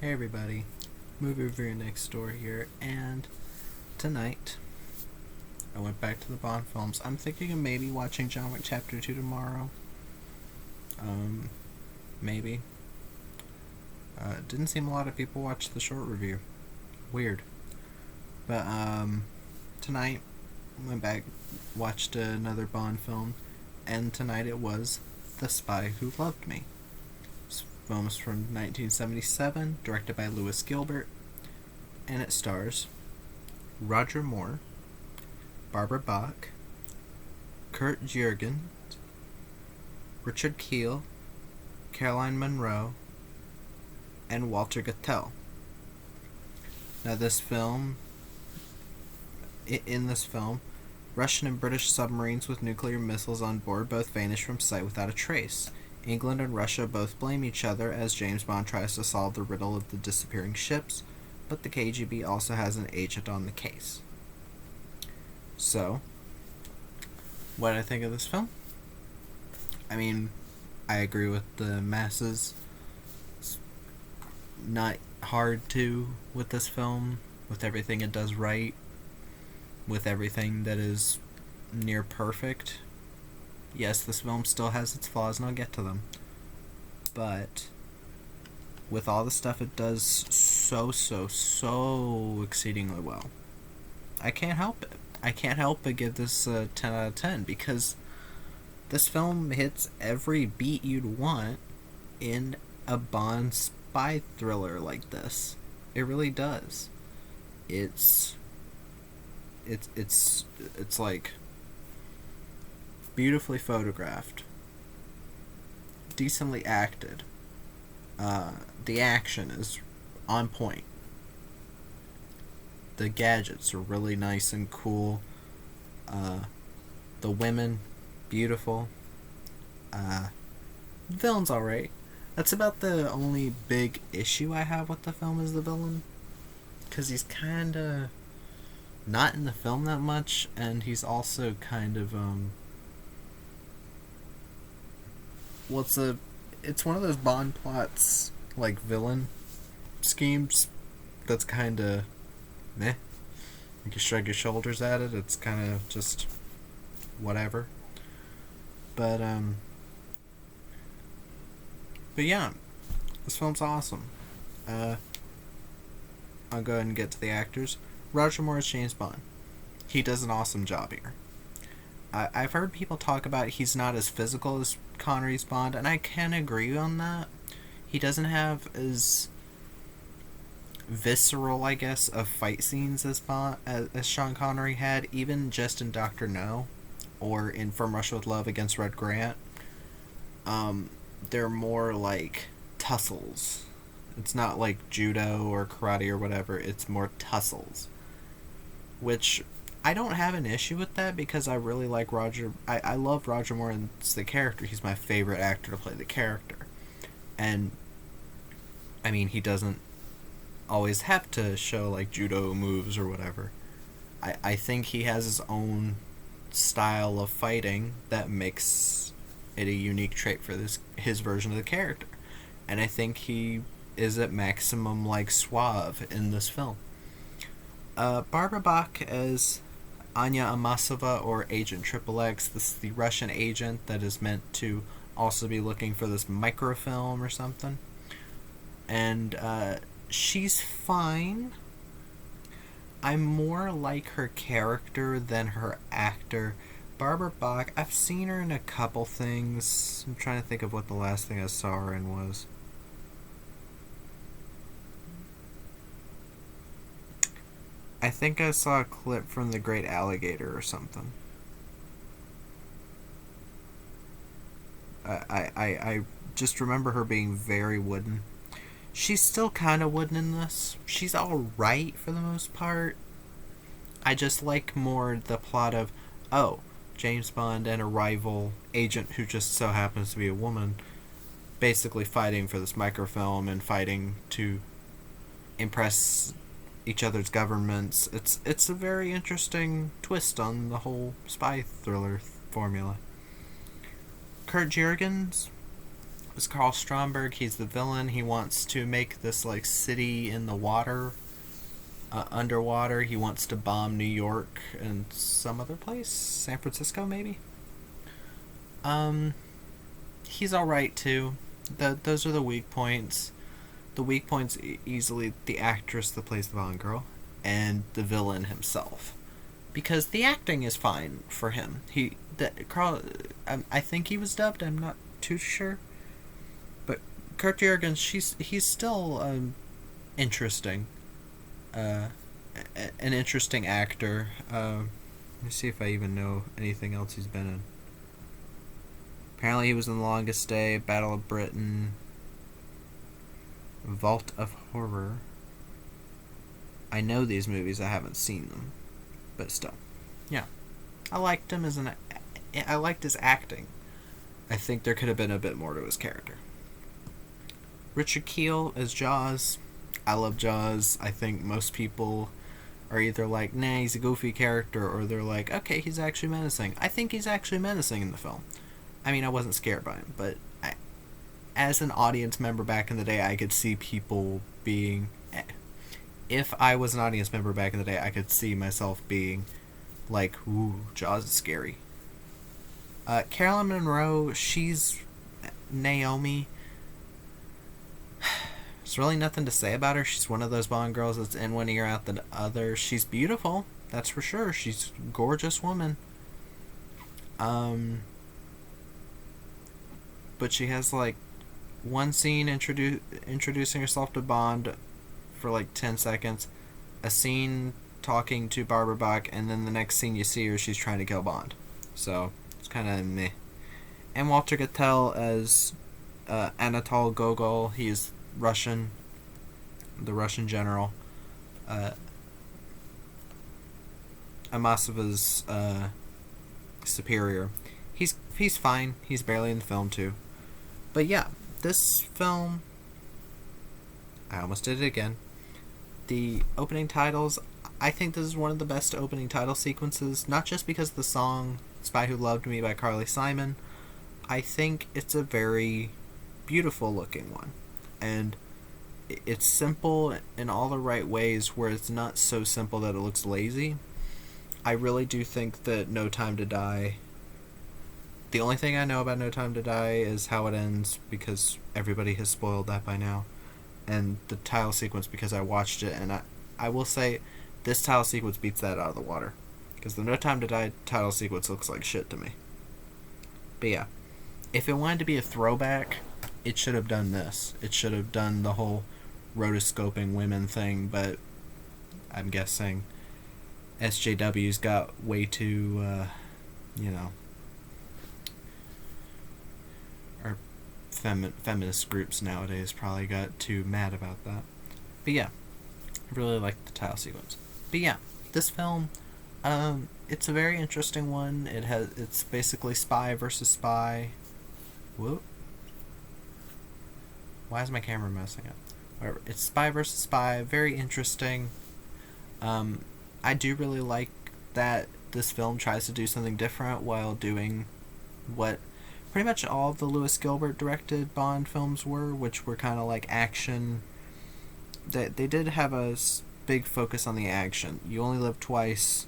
Hey everybody, movie review next door here, and tonight I went back to the Bond films. I'm thinking of maybe watching John Wick Chapter 2 tomorrow. Maybe. Didn't seem a lot of people watched the short review. Weird. But, tonight, went back, watched another Bond film, and tonight it was The Spy Who Loved Me. This film is from 1977, directed by Lewis Gilbert, and it stars Roger Moore, Barbara Bach, Kurt Jurgens, Richard Kiel, Caroline Munro, and Walter Gattel. Now, in this film, Russian and British submarines with nuclear missiles on board both vanish from sight without a trace. England and Russia both blame each other as James Bond tries to solve the riddle of the disappearing ships, but the KGB also has an agent on the case. So, what did I think of this film? I mean, I agree with the masses. It's not hard to with this film, with everything it does right, with everything that is near perfect. Yes, this film still has its flaws, and I'll get to them. But with all the stuff it does so exceedingly well, I can't help it. I can't help but give this a 10 out of 10 because this film hits every beat you'd want in a Bond spy thriller like this. It really does. It's like beautifully photographed, decently acted. The action is on point. The gadgets are really nice and cool. The women, beautiful. The villain's alright. That's about the only big issue I have with the film is the villain. Because he's kind of not in the film that much, and he's also kind of, well, it's one of those Bond plots, like villain schemes, that's kind of meh. You can shrug your shoulders at it. It's kind of just whatever. But yeah, this film's awesome. I'll go ahead and get to the actors. Roger Moore is James Bond. He does an awesome job here. I've heard people talk about he's not as physical as Connery's Bond, and I can agree on that. He doesn't have as visceral, I guess, of fight scenes as Sean Connery had, even just in Dr. No or in From Russia with Love against Red Grant. They're more like tussles. It's not like judo or karate or whatever, it's more tussles. Which I don't have an issue with that because I really like Roger. I love Roger Moore as the character. He's my favorite actor to play the character. And, I mean, he doesn't always have to show, like, judo moves or whatever. I think he has his own style of fighting that makes it a unique trait for his version of the character. And I think he is at maximum, like, suave in this film. Barbara Bach as Anya Amasova, or Agent XXX. This is the Russian agent that is meant to also be looking for this microfilm or something. And she's fine. I'm more like her character than her actor. Barbara Bach, I've seen her in a couple things. I'm trying to think of what the last thing I saw her in was. I think I saw a clip from The Great Alligator or something. I just remember her being very wooden. She's still kind of wooden in this. She's alright for the most part. I just like more the plot of, oh, James Bond and a rival agent who just so happens to be a woman basically fighting for this microfilm and fighting to impress each other's governments. It's a very interesting twist on the whole spy thriller formula. Kurt Jurgens, It's Carl Stromberg. He's the villain. He wants to make this like city in the water, underwater. He wants to bomb New York and some other place, San Francisco maybe. Um, he's all right too. Those are the weak points. The weak points easily the actress that plays the Bond girl, and the villain himself, because the acting is fine for him. Carl, I think he was dubbed. I'm not too sure, but Kurt Jurgens, he's still interesting, uh, an interesting actor. Let me see if I even know anything else he's been in. Apparently, he was in The Longest Day, Battle of Britain, Vault of Horror. I know these movies. I haven't seen them, but still, yeah. I liked him I liked his acting. I think there could have been a bit more to his character. Richard Kiel as Jaws. I love Jaws. I think most people are either like, nah, he's a goofy character, or they're like, okay, he's actually menacing. I think he's actually menacing in the film. I mean, I wasn't scared by him, but as an audience member back in the day, I could see people being. If I was an audience member back in the day, I could see myself being like, ooh, Jaws is scary. Caroline Munro, she's Naomi. There's really nothing to say about her. She's one of those Bond girls that's in one ear out the other. She's beautiful, that's for sure. She's a gorgeous woman. But she has like one scene introducing herself to Bond for like 10 seconds, a scene talking to Barbara Bach, and then the next scene you see her, she's trying to kill Bond. So it's kind of meh. And Walter Gotell as Anatol Gogol. He's Russian, the Russian general. Amasova's superior. He's fine. He's barely in the film too. But yeah, this film. I almost did it again. The opening titles. I think this is one of the best opening title sequences. Not just because of the song "Spy Who Loved Me" by Carly Simon. I think it's a very beautiful looking one, and it's simple in all the right ways where it's not so simple that it looks lazy. I really do think that No Time to Die. The only thing I know about No Time to Die is how it ends, because everybody has spoiled that by now, and the title sequence because I watched it, and I will say this title sequence beats that out of the water, because the No Time to Die title sequence looks like shit to me. But yeah, if it wanted to be a throwback, it should have done this. It should have done the whole rotoscoping women thing, but I'm guessing SJW's got way too, or feminist groups nowadays probably got too mad about that. But yeah, I really like the title sequence. But yeah, this film, it's a very interesting one. It's basically spy versus spy. Whoop. Why is my camera messing up? Whatever. It's spy versus spy. Very interesting. I do really like that this film tries to do something different while doing what pretty much all of the Lewis Gilbert directed Bond films were, which were kind of like action. They did have a big focus on the action. You Only Live Twice,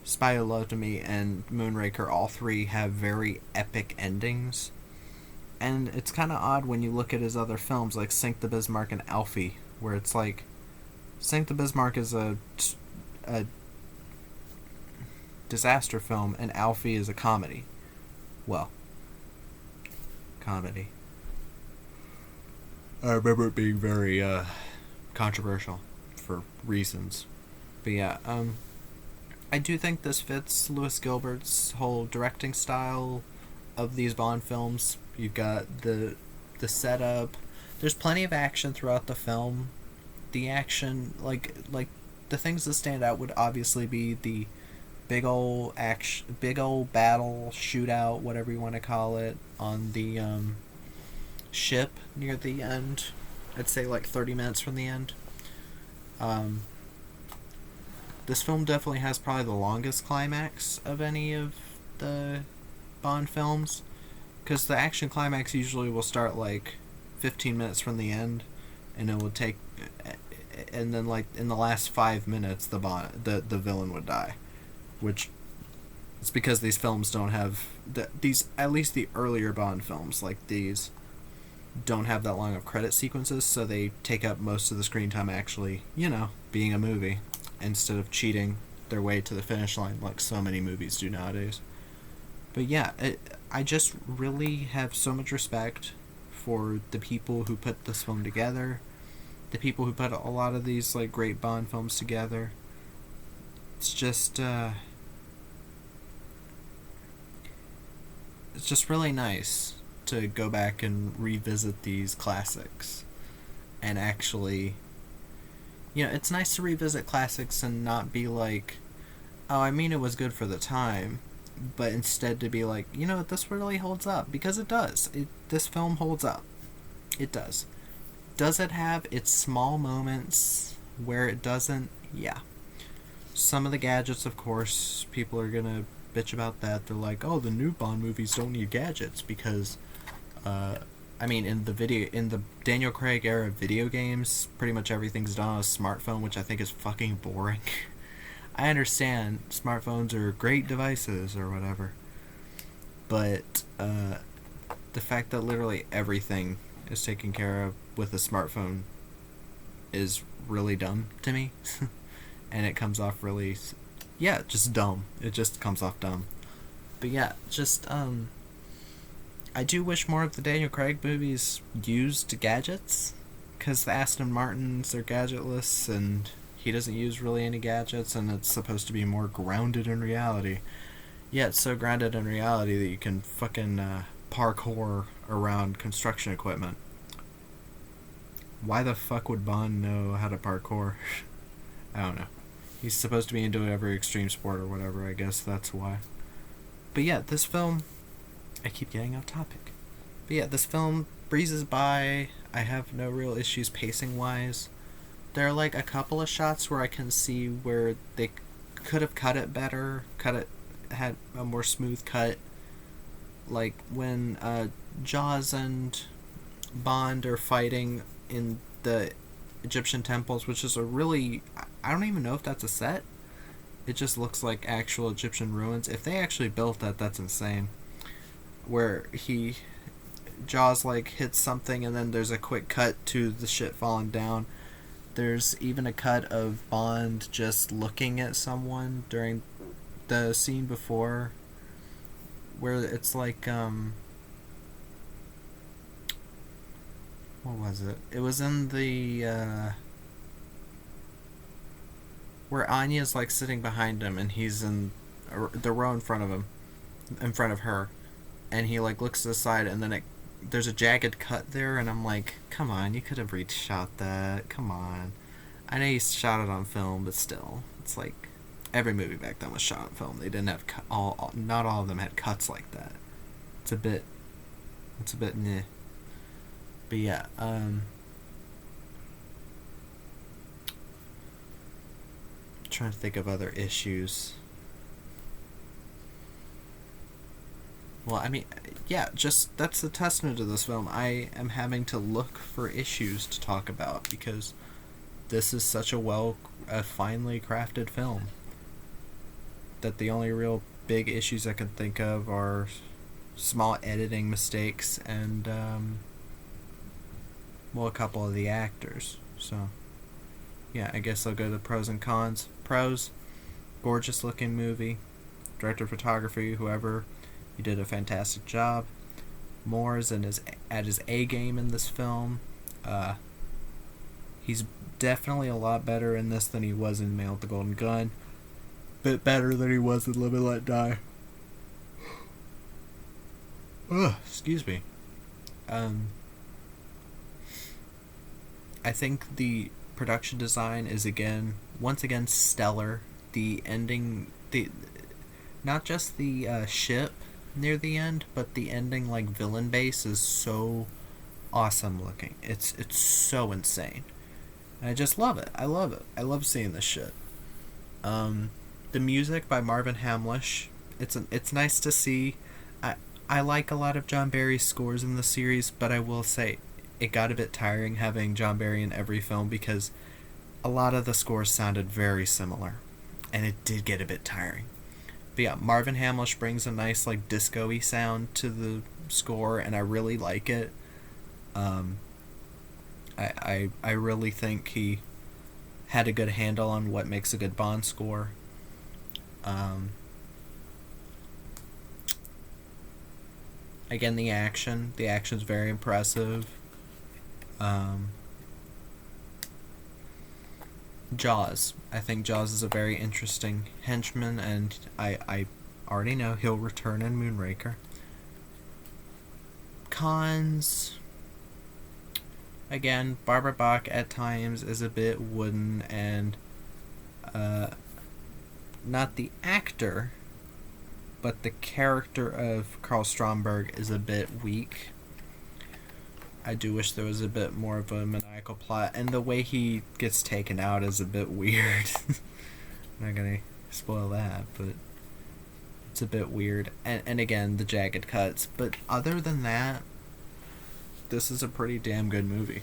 Spy Who Loved Me, and Moonraker, all three have very epic endings. And it's kind of odd when you look at his other films, like Sink the Bismarck and Alfie, where it's like, Sink the Bismarck is a disaster film, and Alfie is a comedy. Well, comedy. I remember it being very controversial for reasons. But yeah, I do think this fits Lewis Gilbert's whole directing style of these Bond films. You've got the setup. There's plenty of action throughout the film. The action, like the things that stand out would obviously be the big old battle shootout, whatever you want to call it, on the ship near the end. I'd say like 30 minutes from the end. This film definitely has probably the longest climax of any of the Bond films, because the action climax usually will start like 15 minutes from the end, and it would take, and then like in the last 5 minutes, the villain would die, which it's because these films don't have these, at least the earlier Bond films like these don't have that long of credit sequences, so they take up most of the screen time actually, being a movie, instead of cheating their way to the finish line like so many movies do nowadays. But yeah, I just really have so much respect for the people who put this film together, the people who put a lot of these like great Bond films together. It's just really nice to go back and revisit these classics, and actually, it's nice to revisit classics and not be like, oh, I mean, it was good for the time, but instead to be like, this really holds up, because it does. This film holds up. It does. Does it have its small moments where it doesn't? Yeah. Some of the gadgets, of course, people are gonna bitch about that. They're like, oh, the new Bond movies don't need gadgets because, in the Daniel Craig era of video games, pretty much everything's done on a smartphone, which I think is fucking boring. I understand smartphones are great devices or whatever, but the fact that literally everything is taken care of with a smartphone is really dumb to me. And it comes off really, just dumb. It just comes off dumb. But yeah, just I do wish more of the Daniel Craig movies used gadgets, because the Aston Martins are gadgetless and he doesn't use really any gadgets, and it's supposed to be more grounded in reality. Yeah, it's so grounded in reality that you can fucking parkour around construction equipment. Why the fuck would Bond know how to parkour? I don't know. He's supposed to be into every extreme sport or whatever, I guess that's why. But yeah, this film, I keep getting off topic. But yeah, this film breezes by. I have no real issues pacing wise. There are like a couple of shots where I can see where they could have cut it better, had a more smooth cut. Like when Jaws and Bond are fighting in the Egyptian temples, which is a really, I don't even know if that's a set. It just looks like actual Egyptian ruins. If they actually built that, that's insane. Where Jaws like hits something and then there's a quick cut to the shit falling down. There's even a cut of Bond just looking at someone during the scene before, where it's like what was it? It was in the where Anya's like sitting behind him and he's in the row in front of him, in front of her, and he like looks to the side and then there's a jagged cut there, and I'm like, come on, you could have reshot that. Come on. I know you shot it on film, but still, it's like every movie back then was shot on film. They didn't have not all of them had cuts like that. It's a bit meh. But yeah, trying to think of other issues. Well, I mean, yeah, just that's the testament to this film. I am having to look for issues to talk about because this is such a finely crafted film that the only real big issues I can think of are small editing mistakes and a couple of the actors. So yeah, I guess I'll go to the pros and cons. Pros: gorgeous looking movie, director of photography, whoever, he did a fantastic job. Moore's at his A game in this film. He's definitely a lot better in this than he was in Man with the Golden Gun. Bit better than he was in Live and Let Die. Ugh, excuse me. I think the production design is once again stellar. The ending, not just the ship near the end, but the ending like villain base is so awesome looking. It's so insane. And I just love it. I love it. I love seeing this shit. The music by Marvin Hamlisch. It's nice to see. I like a lot of John Barry's scores in the series, but I will say it got a bit tiring having John Barry in every film because a lot of the scores sounded very similar, and it did get a bit tiring. But yeah, Marvin Hamlish brings a nice like disco-y sound to the score, and I really like it. Um, I really think he had a good handle on what makes a good Bond score. Um, Again, the action's very impressive. Um, Jaws. I think Jaws is a very interesting henchman, and I already know he'll return in Moonraker. Cons. Again, Barbara Bach at times is a bit wooden, and not the actor, but the character of Karl Stromberg is a bit weak. I do wish there was a bit more of a maniacal plot, and the way he gets taken out is a bit weird. I'm not gonna spoil that, but it's a bit weird. And again, the jagged cuts. But other than that, this is a pretty damn good movie.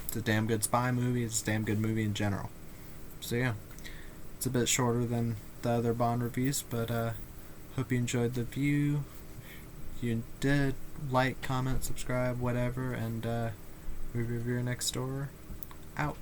It's a damn good spy movie. It's a damn good movie in general. So yeah, it's a bit shorter than the other Bond reviews, but hope you enjoyed the view. If you did, like, comment, subscribe, whatever, and review next door. Out.